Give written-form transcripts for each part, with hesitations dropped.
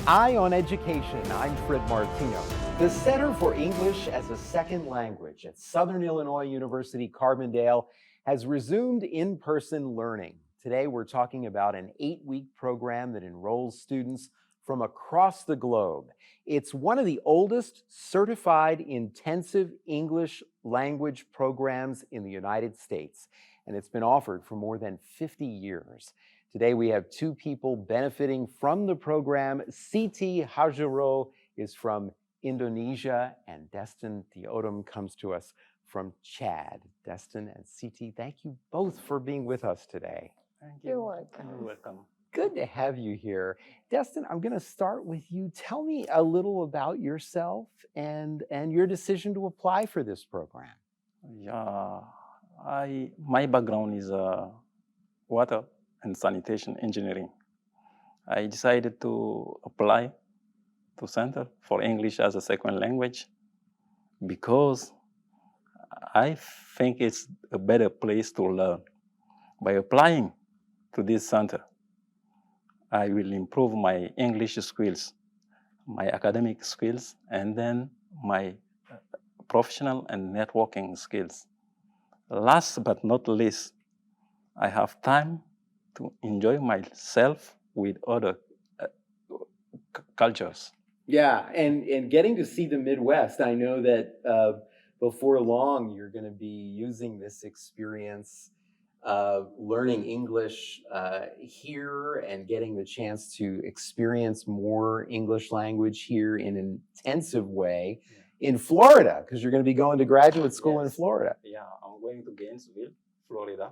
Eye on Education, I'm Fred Martino. The Center for English as a Second Language at Southern Illinois University Carbondale has resumed in-person learning. Today we're talking about an 8-week program that enrolls students from across the globe. It's one of the oldest certified intensive English language programs in the United States, and it's been offered for more than 50 years. Today, we have two people benefiting from the program. Siti Hajaroh is from Indonesia, and Destin Deoudum comes to us from Chad. Destin and Siti, thank you both for being with us today. Thank you. You're welcome. You're welcome. Good to have you here. Destin, I'm going to start with you. Tell me a little about yourself and your decision to apply for this program. Yeah, my background is water and sanitation engineering. I decided to apply to Center for English as a Second Language because I think it's a better place to learn. By applying to this center, I will improve my English skills, my academic skills, and then my professional and networking skills. Last but not least, I have time to enjoy myself with other cultures. Yeah, and getting to see the Midwest, I know that before long you're going to be using this experience of learning English here and getting the chance to experience more English language here in an intensive way in Florida, because you're going to be going to graduate school in Florida. Yeah, I'm going to Gainesville, Florida,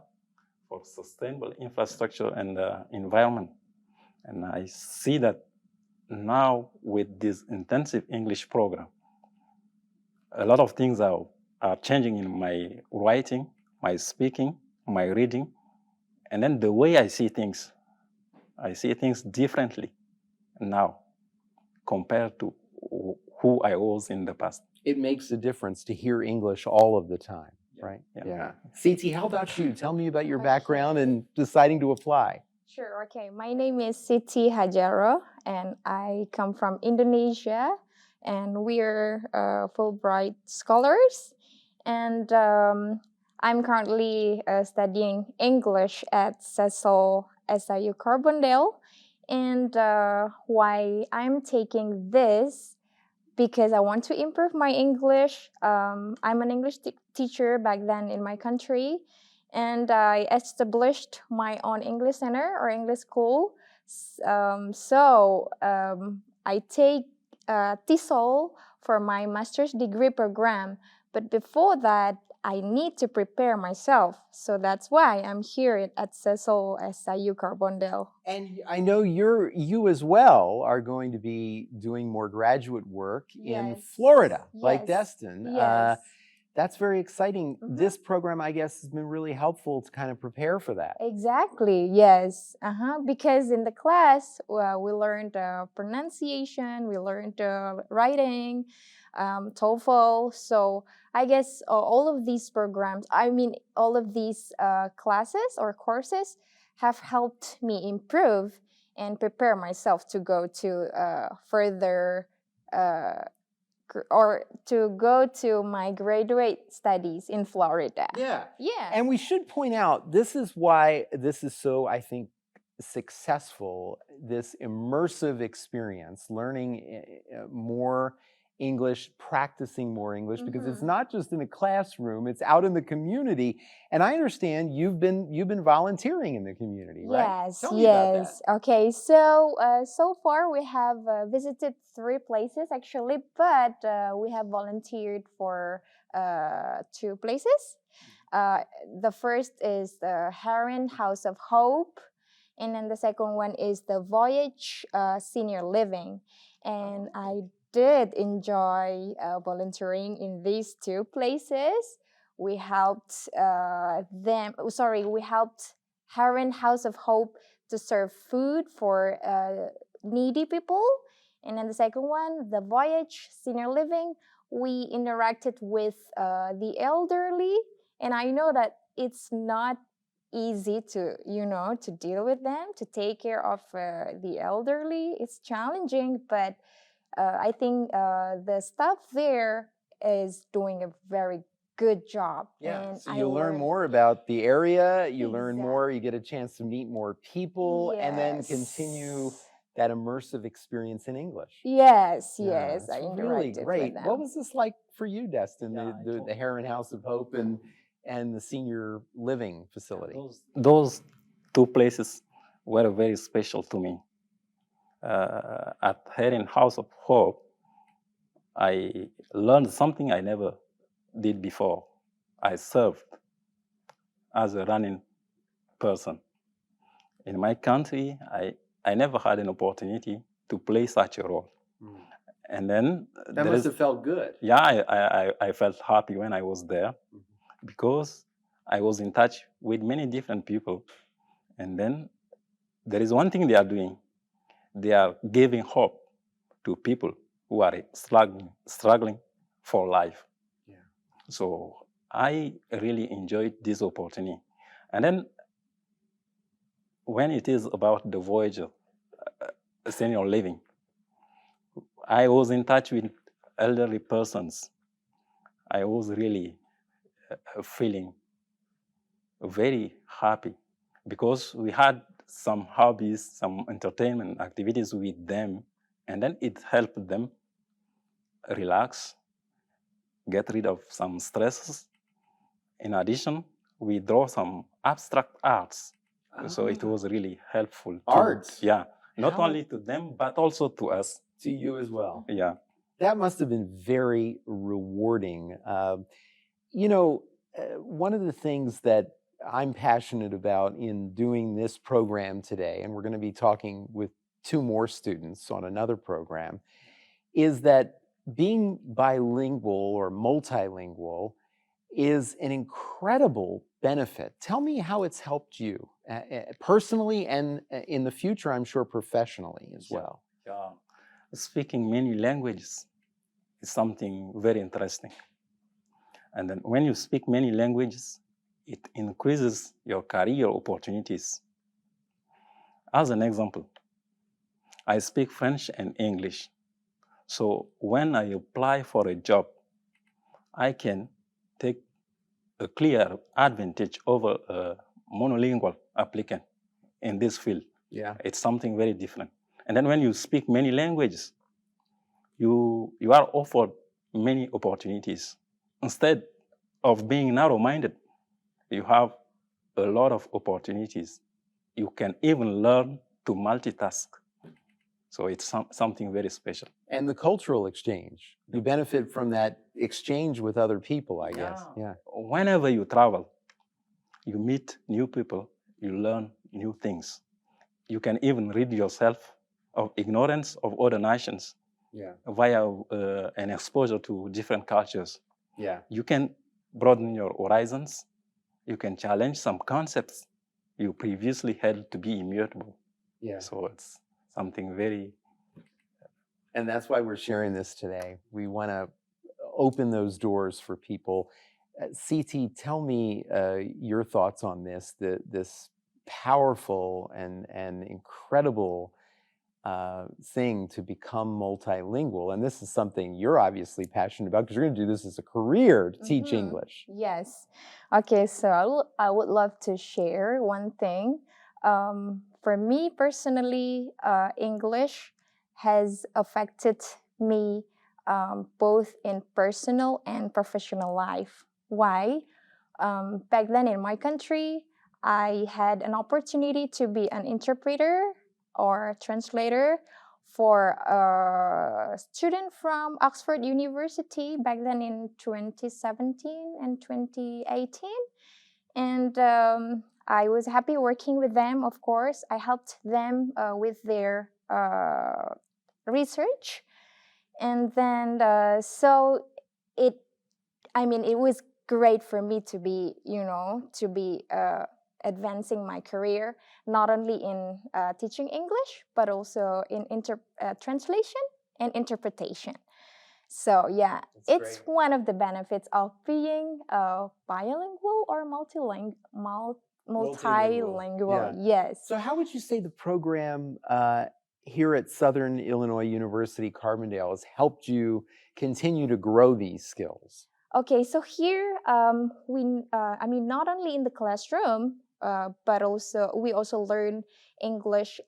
for sustainable infrastructure and environment. And I see that now with this intensive English program, a lot of things are changing in my writing, my speaking, my reading, and then the way I see things differently now compared to who I was in the past. It makes a difference to hear English all of the time, right? Yeah. Siti, how about you? Tell me about your background and deciding to apply. Sure, okay. My name is Siti Hajaroh, and I come from Indonesia, and we're Fulbright scholars. And I'm currently studying English at WSIU Carbondale. And why I'm taking this, because I want to improve my English. I'm an English teacher back then in my country, and I established my own English center or English school. I take TESOL for my master's degree program, but before that, I need to prepare myself. So that's why I'm here at WSIU Carbondale. And I know you as well are going to be doing more graduate work in Florida, like Destin. Yes. That's very exciting. Mm-hmm. This program, I guess, has been really helpful to kind of prepare for that. Exactly, yes. Because in the class, we learned pronunciation, we learned writing, TOEFL. So I guess all of these programs, all of these classes or courses have helped me improve and prepare myself to go to further or to go to my graduate studies in Florida. Yeah. Yeah. And we should point out, this is why this is so, I think, successful, this immersive experience, learning more English, practicing more English, because it's not just in a classroom, it's out in the community. And I understand you've been volunteering in the community, right? Yes, Tell me about that. Okay, so so far we have visited 3 places actually, but we have volunteered for 2 places. The first is the Heron House of Hope, and then the second one is the Voyage Senior Living. And I did enjoy volunteering in these 2 places. We helped we helped Heron House of Hope to serve food for needy people. And then the second one, the Voyage Senior Living, we interacted with the elderly. And I know that it's not easy to, to deal with them, to take care of the elderly. It's challenging, but I think the staff there is doing a very good job. Yeah, And so I you learn learned more about the area, you learn more, you get a chance to meet more people, and then continue Yes. that immersive experience in English. Yes, Yeah, yes, it's I really interacted great. with What them. was this like for you, Destin, Yeah, the Heron House of Hope and the senior living facility? those two places were very special to me. At Heron House of Hope, I learned something I never did before. I served as a running person. In my country, I never had an opportunity to play such a role. And then That must have felt good. yeah, I felt happy when I was there because I was in touch with many different people. And then there is one thing they are doing. They are giving hope to people who are struggling for life. Yeah. So I really enjoyed this opportunity. And then when it is about the Voyager senior living, I was in touch with elderly persons. I was really feeling very happy because we had some hobbies, some entertainment activities with them, and then it helped them relax, get rid of some stresses. In addition, we draw some abstract arts. So it was really helpful. Arts? Yeah, not How- only to them, but also to us. To you as well. Yeah. That must have been very rewarding. One of the things that I'm passionate about in doing this program today, and we're going to be talking with two more students on another program, is that being bilingual or multilingual is an incredible benefit. Tell me how it's helped you personally and in the future, I'm sure professionally as well. Yeah. Speaking many languages is something very interesting. And then when you speak many languages, it increases your career opportunities. As an example, I speak French and English. So when I apply for a job, I can take a clear advantage over a monolingual applicant in this field. Yeah. It's something very different. And then when you speak many languages, you are offered many opportunities. Instead of being narrow-minded, you have a lot of opportunities. You can even learn to multitask. So it's something very special. And the cultural exchange. You benefit from that exchange with other people, I guess. Yeah. Whenever you travel, you meet new people, you learn new things. You can even rid yourself of ignorance of other nations via an exposure to different cultures. Yeah. You can broaden your horizons. You can challenge some concepts you previously held to be immutable. Yeah. So it's something very... And that's why we're sharing this today. We want to open those doors for people. Siti, tell me your thoughts on this, this powerful and incredible thing to become multilingual. And this is something you're obviously passionate about because you're going to do this as a career to teach English. Yes. Okay, so I would love to share one thing. For me personally, English has affected me both in personal and professional life. Why? Back then in my country, I had an opportunity to be an interpreter or translator for a student from Oxford University back then in 2017 and 2018. And I was happy working with them, of course. I helped them with their research. And then, it was great for me to be, advancing my career, not only in teaching English, but also in translation and interpretation. So yeah, it's great. one of the benefits of being bilingual or multilingual. Yes. So how would you say the program here at Southern Illinois University Carbondale has helped you continue to grow these skills? Okay, so here I mean, not only in the classroom, but we also learn English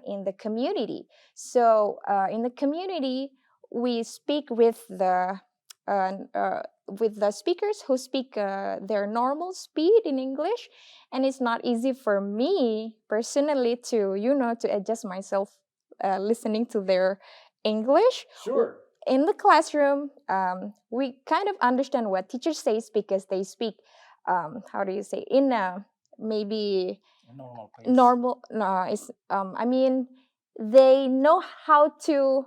in the community. So in the community, we speak with the speakers who speak their normal speed in English, and it's not easy for me personally to to adjust myself listening to their English. Sure. In the classroom, we kind of understand what teacher says because they speak, how do you say, in a maybe Normal pace. normal. No, it's I mean, they know how to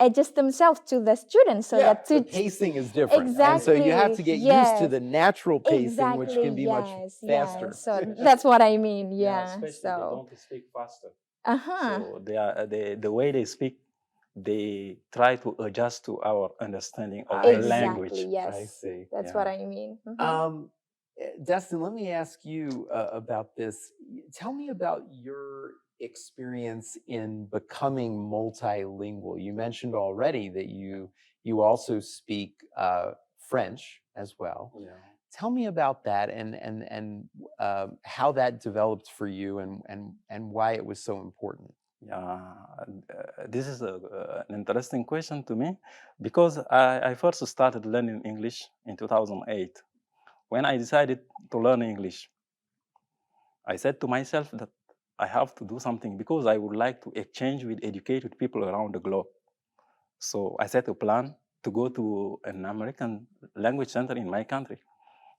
adjust themselves to the students so that the pacing is different. And so you have to get used to the natural pacing, which can be much faster. Yes. So that's what I mean. Yeah. Especially So. they don't speak faster. Uh-huh. So the way they speak, they try to adjust to our understanding of the language. Yes. I see. That's what I mean. Mhm. Destin, let me ask you about this. Tell me about your experience in becoming multilingual. You mentioned already that you also speak French as well. Yeah. Tell me about that and how that developed for you and why it was so important. Yeah, this is an interesting question to me because I first started learning English in 2008. When I decided to learn English, I said to myself that I have to do something because I would like to exchange with educated people around the globe. So I set a plan to go to an American language center in my country.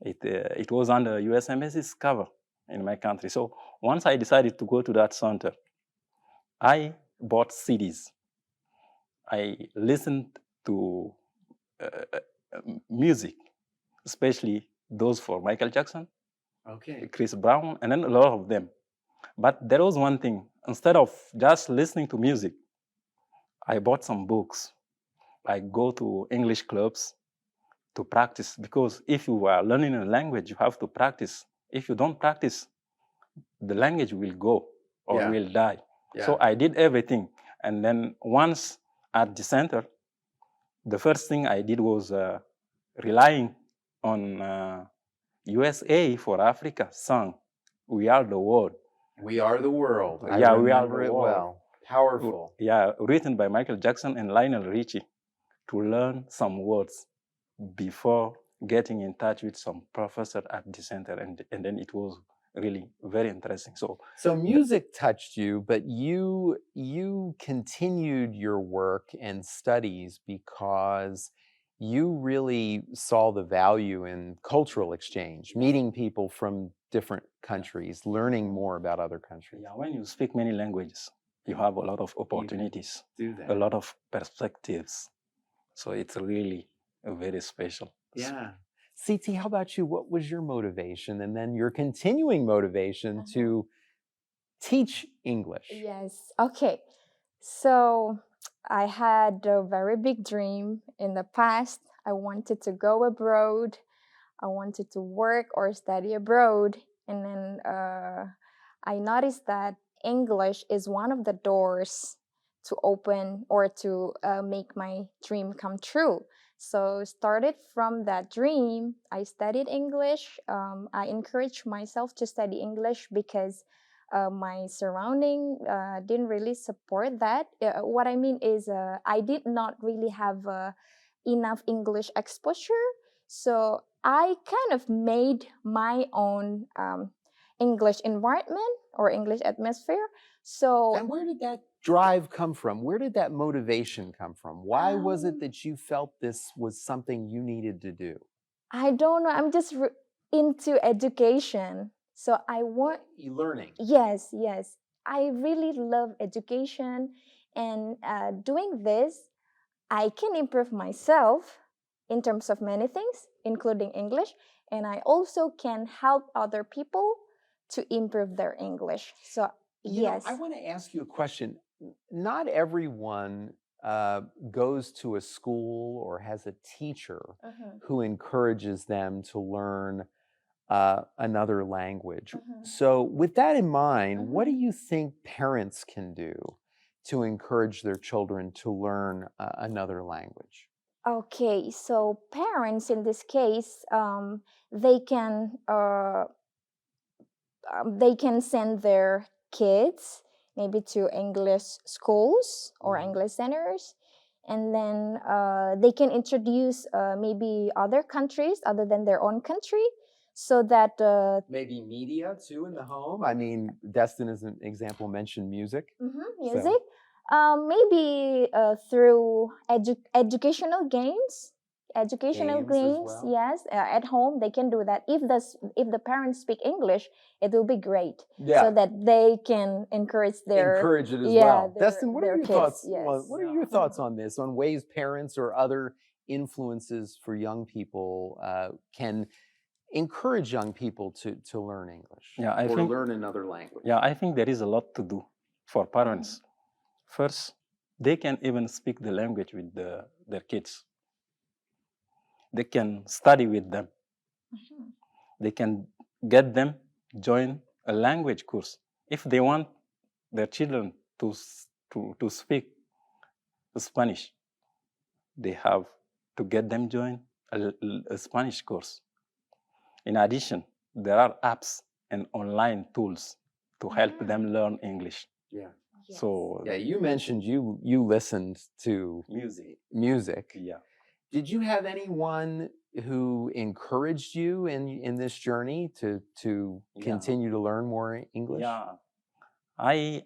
It was under US Embassy's cover in my country. So once I decided to go to that center, I bought CDs. I listened to music, especially those for Michael Jackson, Chris Brown, and then a lot of them. But there was one thing. Instead of just listening to music, I bought some books. I go to English clubs to practice because if you are learning a language, you have to practice. If you don't practice, the language will go or will die. So I did everything. And then once at the center, the first thing I did was relying on USA for Africa song, We Are the World. We Are the World. We Are the it World. well. Powerful. Yeah, written by Michael Jackson and Lionel Richie to learn some words before getting in touch with some professor at the center. And then it was really very interesting. So music touched you, but you continued your work and studies because you really saw the value in cultural exchange, meeting people from different countries, learning more about other countries. Yeah, when you speak many languages, you have a lot of opportunities, a lot of perspectives. So it's really very special. Yeah. Siti, how about you? What was your motivation and then your continuing motivation to teach English? Yes. Okay. So I had a very big dream in the past. I wanted to go abroad. I wanted to work or study abroad. And then I noticed that English is one of the doors to open or to make my dream come true. So started from that dream, I studied English. I encouraged myself to study English because my surrounding didn't really support that. What I mean is I did not really have enough English exposure. So I kind of made my own English environment or English atmosphere. So, and where did that drive come from? Where did that motivation come from? Why was it that you felt this was something you needed to do? I don't know. I'm just into education. So I want learning. Yes. I really love education, and doing this, I can improve myself in terms of many things, including English, and I also can help other people to improve their English. So yes. I want to ask you a question. Not everyone goes to a school or has a teacher who encourages them to learn another language. Mhm. So, with that in mind, what do Mhm. you think parents can do to encourage their children to learn another language? Okay, so parents in this case, they can they can send their kids maybe to English schools or Mhm. English centers, and then they can introduce maybe other countries other than their own country, so that Maybe media too in the home. I mean, Destin, as an example, mentioned music. music, maybe through educational games. Educational Games as games, well. yes, at home they can do that. If the parents speak English, it will be great, Yeah, so that they can encourage their encourage it as well. Destin, what are their your kids. thoughts? Yes. What are your thoughts on this? On ways parents or other influences for young people can encourage young people to learn English Yeah, I or think learn another language? yeah, I think there is a lot to do for parents. First, they can even speak the language with their kids. They can study with them. Mhm. They can get them join a language course. If they want their children to speak Spanish, they have to get them join a Spanish course. In addition, there are apps and online tools to help them learn English. Yeah. Yes. So Yeah, you mentioned you listened to music. Yeah. Did you have anyone who encouraged you in this journey to Yeah. continue to learn more English? Yeah. I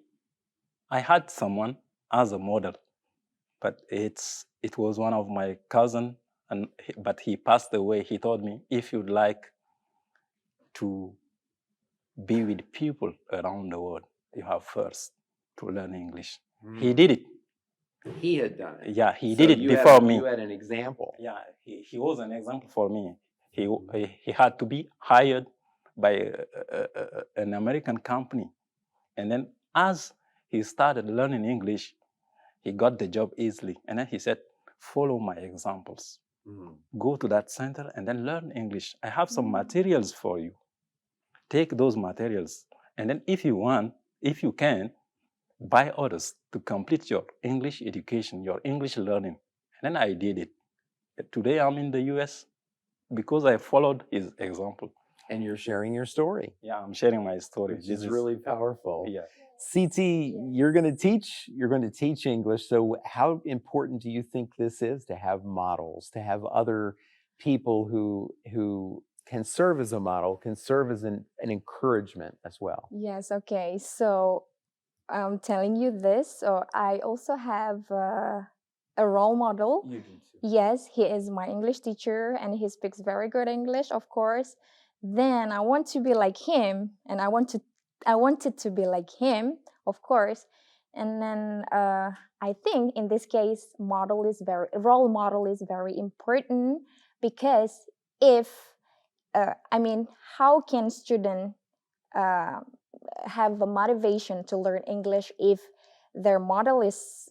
had someone as a model, but it was one of my cousin, but he passed away. He told me, if you'd like to be with people around the world, you have first to learn English. He did it. He had done it. Yeah, he So did it you before had, me. You had an example. Yeah, he was an example for me. He had to be hired by an American company. And then as he started learning English, he got the job easily. And then he said, follow my examples. Go to that center and then learn English. I have some materials for you. Take those materials. And then if you want, if you can, buy others to complete your English education, your English learning. And then I did it. Today I'm in the US because I followed his example. And you're sharing your story. Yeah, I'm sharing my story. Which is really powerful. Yeah. Siti, you're going to teach English. So how important do you think this is to have models, to have other people who can serve as a model, can serve as an encouragement as well? Yes. Okay. So I'm telling you this. So I also have a role model. You do too. Yes, he is my English teacher and he speaks very good English, of course. Then I want to be like him, and I wanted to be like him, of course. And then I think in this case, role model is very important, because if I mean, how can student uh, have the motivation to learn English if their model is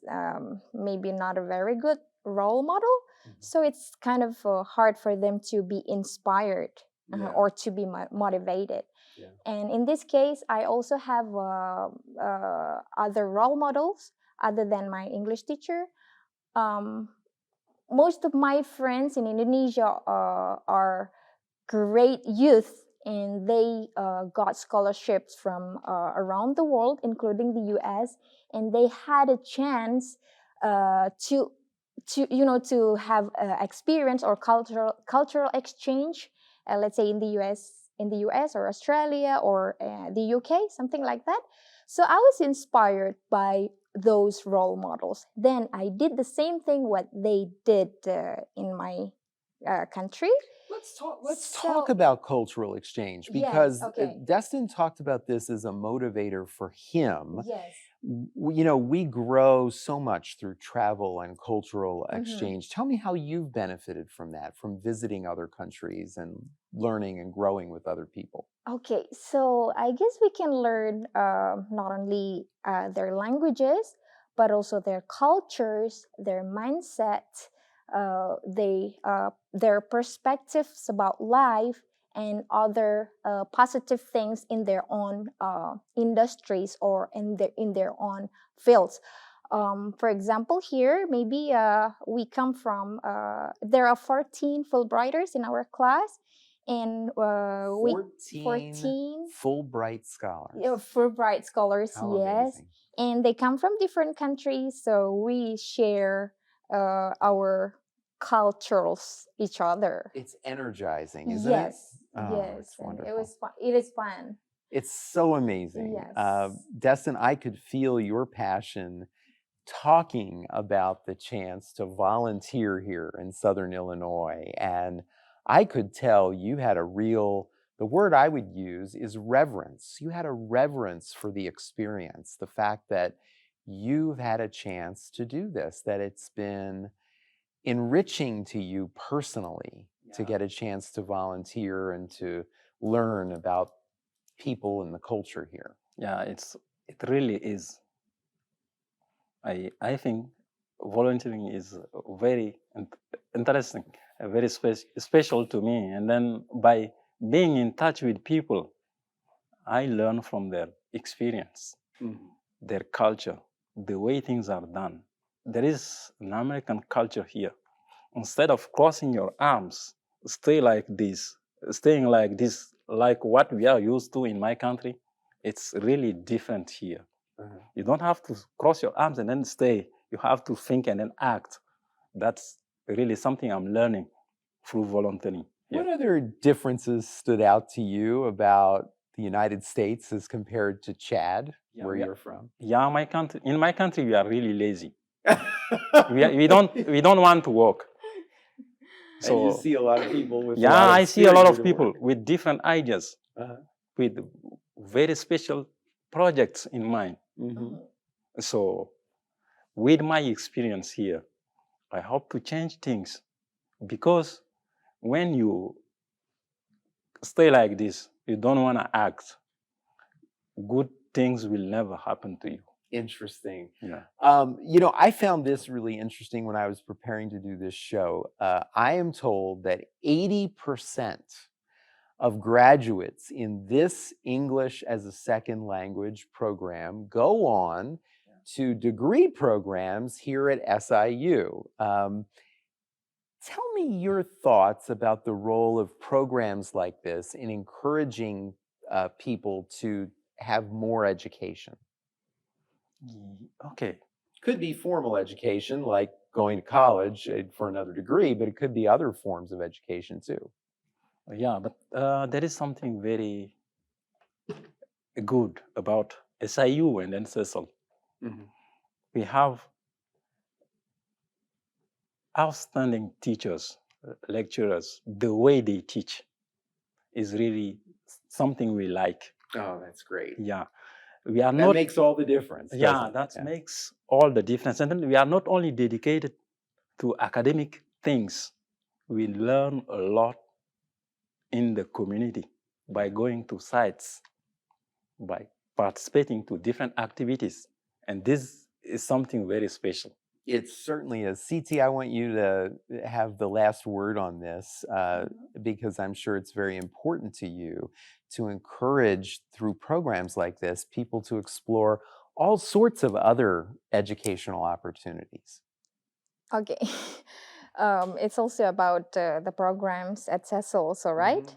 maybe not a very good role model? So it's kind of hard for them to be inspired or to be motivated. Yeah. And in this case, I also have other role models other than my English teacher. Most of my friends in Indonesia are great youth, and they got scholarships from around the world, including the US, and they had a chance to have experience or cultural exchange, let's say in the US or Australia or the UK, something like that. So I was inspired by those role models. Then I did the same thing what they did in my country. Let's talk about cultural exchange, because Destin talked about this as a motivator for him. Yes. We grow so much through travel and cultural exchange. Tell me how you've benefited from that, from visiting other countries and learning and growing with other people. Okay, so I guess we can learn not only their languages, but also their cultures, their mindset, their perspectives about life, and other positive things in their own industries or in their own fields. For example, here maybe we come from there are 14 Fulbrighters in our class, and 14 Fulbright scholars. Fulbright scholars, How yes. amazing. And they come from different countries, so we share our cultures each other. It's energizing, isn't Yes, it? Oh, yes, it's and wonderful. it was fun. It is fun. It's so amazing. Yes. Destin, I could feel your passion talking about the chance to volunteer here in Southern Illinois. And I could tell you had the word I would use is reverence. You had a reverence for the experience, the fact that you've had a chance to do this, that it's been enriching to you personally to get a chance to volunteer and to learn about people and the culture here. Yeah, it really is. I think volunteering is very interesting, very special to me. And then by being in touch with people, I learn from their experience, their culture, the way things are done. There is an American culture here. Instead of crossing your arms, staying like this, like what we are used to in my country, it's really different here. You don't have to cross your arms and then stay. You have to think and then act. That's really something I'm learning through volunteering. What other differences stood out to you about the United States as compared to Chad, where you're from? Yeah, in my country, we are really lazy. we don't want to work. So and you see a lot of people with I see a lot of people with different ideas, with very special projects in mind. So with my experience here, I hope to change things, because when you stay like this, you don't want to act, good things will never happen to you. Interesting. Yeah. I found this really interesting when I was preparing to do this show. I am told that 80% of graduates in this English as a second language program go on to degree programs here at SIU. Tell me your thoughts about the role of programs like this in encouraging people to have more education. Okay. Could be formal education, like going to college for another degree, but it could be other forms of education too. Yeah, but there is something very good about SIU and then CESL. We have outstanding teachers, lecturers. The way they teach is really something we like. Oh, that's great. Yeah. That makes all the difference. Yeah, that makes all the difference. And then we are not only dedicated to academic things, we learn a lot in the community by going to sites, by participating to different activities. And this is something very special. It certainly is. Siti, I want you to have the last word on this because I'm sure it's very important to you to encourage, through programs like this, people to explore all sorts of other educational opportunities. Okay. It's also about the programs at CESL also, right?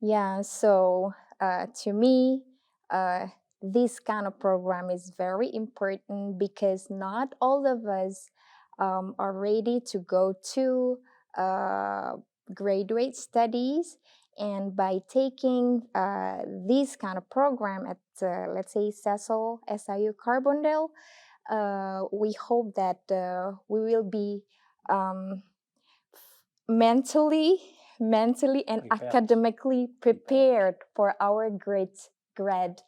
Yeah, so to me, this kind of program is very important because not all of us are ready to go to graduate studies. And by taking this kind of program at, let's say, CESL, SIU Carbondale, we hope that we will be mentally and academically prepared for our grad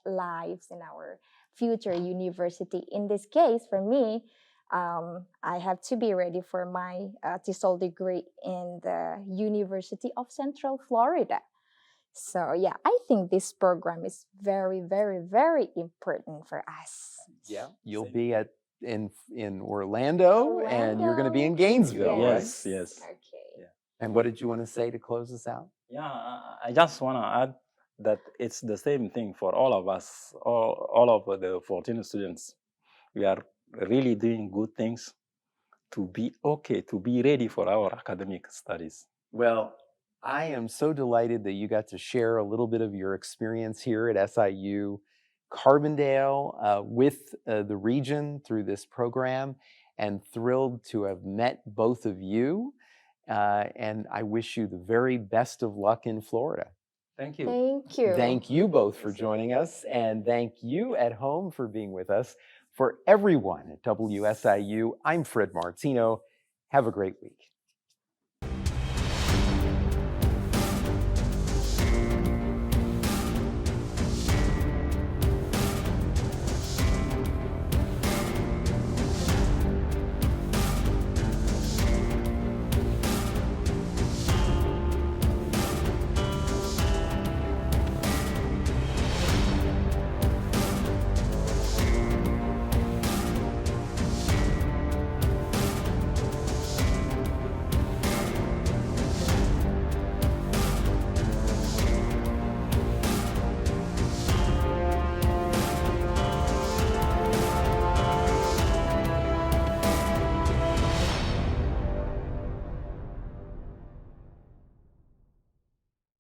lives in our future university. In this case, for me, I have to be ready for my TESOL degree in the University of Central Florida. So yeah, I think this program is very, very, very important for us. Yeah, you'll be in Orlando, and you're going to be in Gainesville, yes, right? Yes. Okay. Yeah. And what did you want to say to close us out? Yeah, I just want to add that it's the same thing for all of us, all of the 14 students. We are really doing good things to be okay, to be ready for our academic studies. Well, I am so delighted that you got to share a little bit of your experience here at SIU Carbondale with the region through this program, and thrilled to have met both of you. And I wish you the very best of luck in Florida. Thank you. Thank you. Thank you both for joining us, and thank you at home for being with us. For everyone at WSIU, I'm Fred Martino. Have a great week.